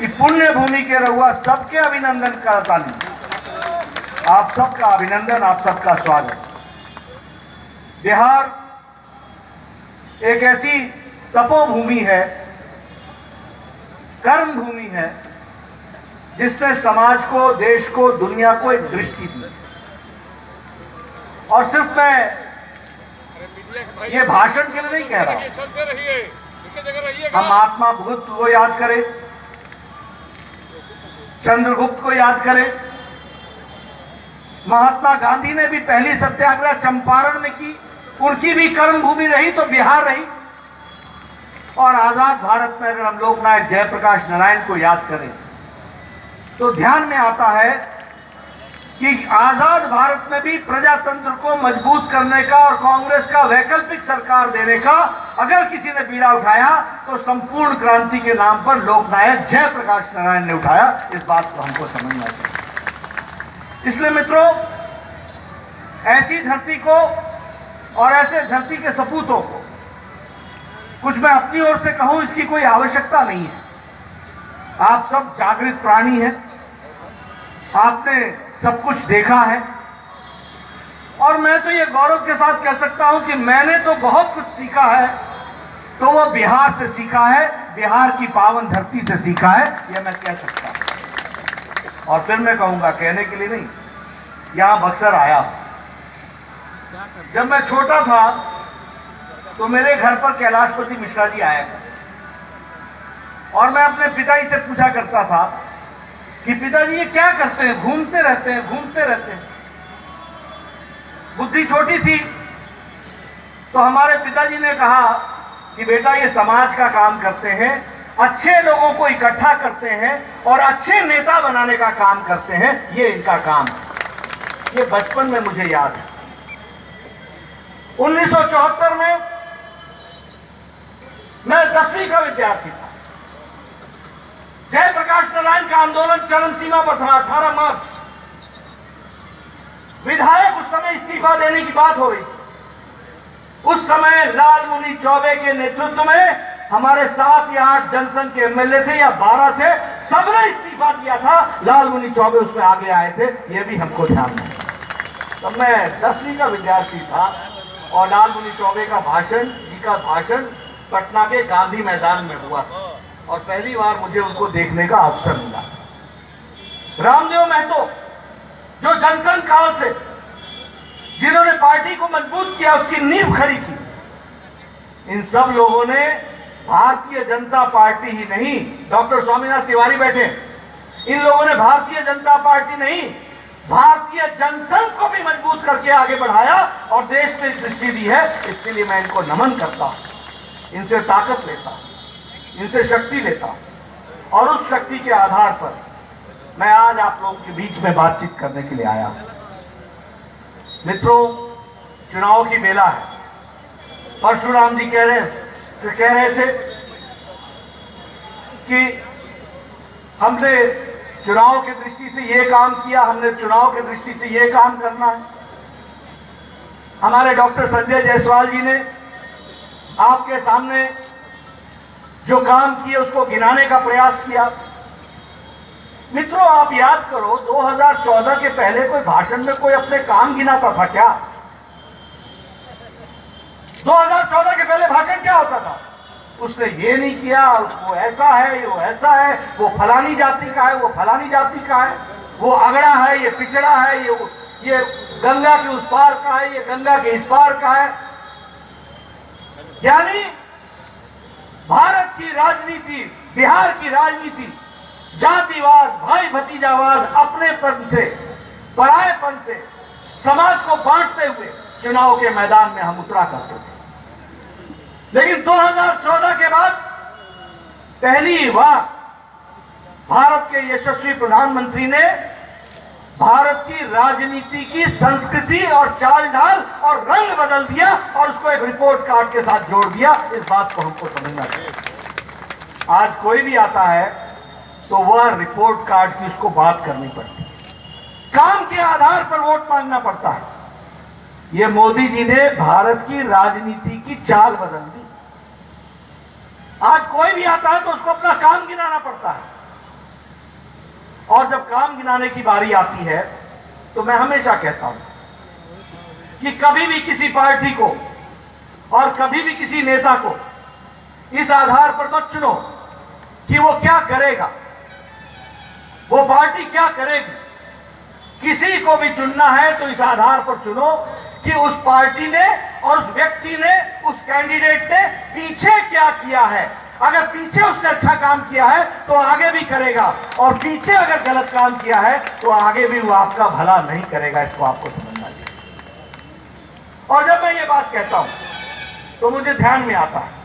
कि पुण्य भूमि के रहुआ सबके अभिनंदन करता नहीं। आप सबका अभिनंदन, आप सबका स्वागत। बिहार एक ऐसी तपोभूमि है, कर्म भूमि है, जिसने समाज को, देश को, दुनिया को एक दृष्टि दी। और सिर्फ मैं ये भाषण के लिए नहीं कह रहा हूं। हम महात्मा बुद्ध को याद करें, चंद्रगुप्त को याद करें, महात्मा गांधी ने भी पहली सत्याग्रह चंपारण में की, उनकी भी कर्म भूमि रही तो बिहार रही। और आजाद भारत में अगर हम लोकनायक जयप्रकाश नारायण को याद करें तो ध्यान में आता है कि आजाद भारत में भी प्रजातंत्र को मजबूत करने का और कांग्रेस का वैकल्पिक सरकार देने का अगर किसी ने बीड़ा उठाया तो संपूर्ण क्रांति के नाम पर लोकनायक जयप्रकाश नारायण ने उठाया। इस बात को हमको समझना चाहिए। इसलिए मित्रों, ऐसी धरती को और ऐसे धरती के सपूतों को कुछ मैं अपनी ओर से कहूं, इसकी कोई आवश्यकता नहीं है। आप सब जागृत प्राणी हैं, आपने सब कुछ देखा है, और मैं तो ये गौरव के साथ कह सकता हूं कि मैंने तो बहुत कुछ सीखा है, तो वो बिहार से सीखा है, बिहार की पावन धरती से सीखा है, ये मैं कह सकता हूं। और फिर मैं कहूंगा, कहने के लिए नहीं, यहां बक्सर आया। जब मैं छोटा था तो मेरे घर पर कैलाशपति मिश्रा जी आया था, और मैं अपने पिताजी से पूछा करता था कि पिताजी ये क्या करते हैं, घूमते रहते हैं, घूमते रहते हैं। बुद्धि छोटी थी तो हमारे पिताजी ने कहा कि बेटा ये समाज का काम करते हैं, अच्छे लोगों को इकट्ठा करते हैं और अच्छे नेता बनाने का काम करते हैं, ये इनका काम है। ये बचपन में मुझे याद है। 1974 में मैं 10वीं का विद्यार्थी था। जयप्रकाश नारायण का आंदोलन चरम सीमा पर था। 18 मार्च, विधायक उस समय इस्तीफा देने की बात हो रही थी। उस समय लालमुनि चौबे के नेतृत्व में हमारे 7 या 8 जनसंघ के एमएलए थे या 12 थे, सबने इस्तीफा दिया था। लालमुनि चौबे उसमें आगे आए थे, ये भी हमको ध्यान है। तो मैं 10वीं का विद्यार्थी था और लालमुनि चौबे का भाषण पटना के गांधी मैदान में हुआ और पहली बार मुझे उनको देखने का अवसर मिला। रामदेव महतो, जो जनसंघ काल से जिन्होंने पार्टी को मजबूत किया, उसकी नींव खड़ी की, इन सब लोगों ने भारतीय जनता पार्टी ही नहीं, डॉक्टर स्वामीनाथ तिवारी बैठे, इन लोगों ने भारतीय जनता पार्टी नहीं, भारतीय जनसंघ को भी मजबूत करके आगे बढ़ाया और देश में दृष्टि दी है। इसके लिए मैं इनको नमन करता हूं, इनसे ताकत लेता हूं, इनसे शक्ति लेता हूं, और उस शक्ति के आधार पर मैं आज आप लोगों के बीच में बातचीत करने के लिए आया। मित्रों, चुनाव की बेला है। परशुराम जी कह रहे थे कि हमने चुनाव की दृष्टि से ये काम किया, हमने चुनाव की दृष्टि से ये काम करना है। हमारे डॉक्टर संजय जायसवाल जी ने आपके सामने जो काम किए उसको गिनाने का प्रयास किया। मित्रों, आप याद करो, 2014 के पहले कोई भाषण में कोई अपने काम गिनाता था क्या? 2014 के पहले भाषण क्या होता था? उसने ये नहीं किया, वो ऐसा है, वो ऐसा है, वो फलानी जाति का है, वो फलानी जाति का है, वो अगड़ा है, ये पिछड़ा है, ये गंगा के उस पार का है, ये गंगा के इस पार का है। यानी भारत की राजनीति, बिहार की राजनीति जातिवाद, भाई भतीजावाद, अपनेपन से, परायेपन से समाज को बांटते हुए चुनाव के मैदान में हम उतरा करते थे। लेकिन 2014 के बाद पहली बार भारत के यशस्वी प्रधानमंत्री ने भारत की राजनीति की संस्कृति और चाल ढाल और रंग बदल दिया और उसको एक रिपोर्ट कार्ड के साथ जोड़ दिया। इस बात को हमको समझना चाहिए। आज कोई भी आता है तो वह रिपोर्ट कार्ड की उसको बात करनी पड़ती है, काम के आधार पर वोट मांगना पड़ता है। ये मोदी जी ने भारत की राजनीति की चाल बदल दी। आज कोई भी आता है तो उसको अपना काम गिनाना पड़ता है। और जब काम गिनाने की बारी आती है तो मैं हमेशा कहता हूं कि कभी भी किसी पार्टी को और कभी भी किसी नेता को इस आधार पर मत चुनो कि वो क्या करेगा, वो पार्टी क्या करेगी। किसी को भी चुनना है तो इस आधार पर चुनो कि उस पार्टी ने और उस व्यक्ति ने, उस कैंडिडेट ने पीछे क्या किया है। अगर पीछे उसने अच्छा काम किया है तो आगे भी करेगा, और पीछे अगर गलत काम किया है तो आगे भी वो आपका भला नहीं करेगा। इसको आपको समझना चाहिए। और जब मैं ये बात कहता हूं तो मुझे ध्यान में आता है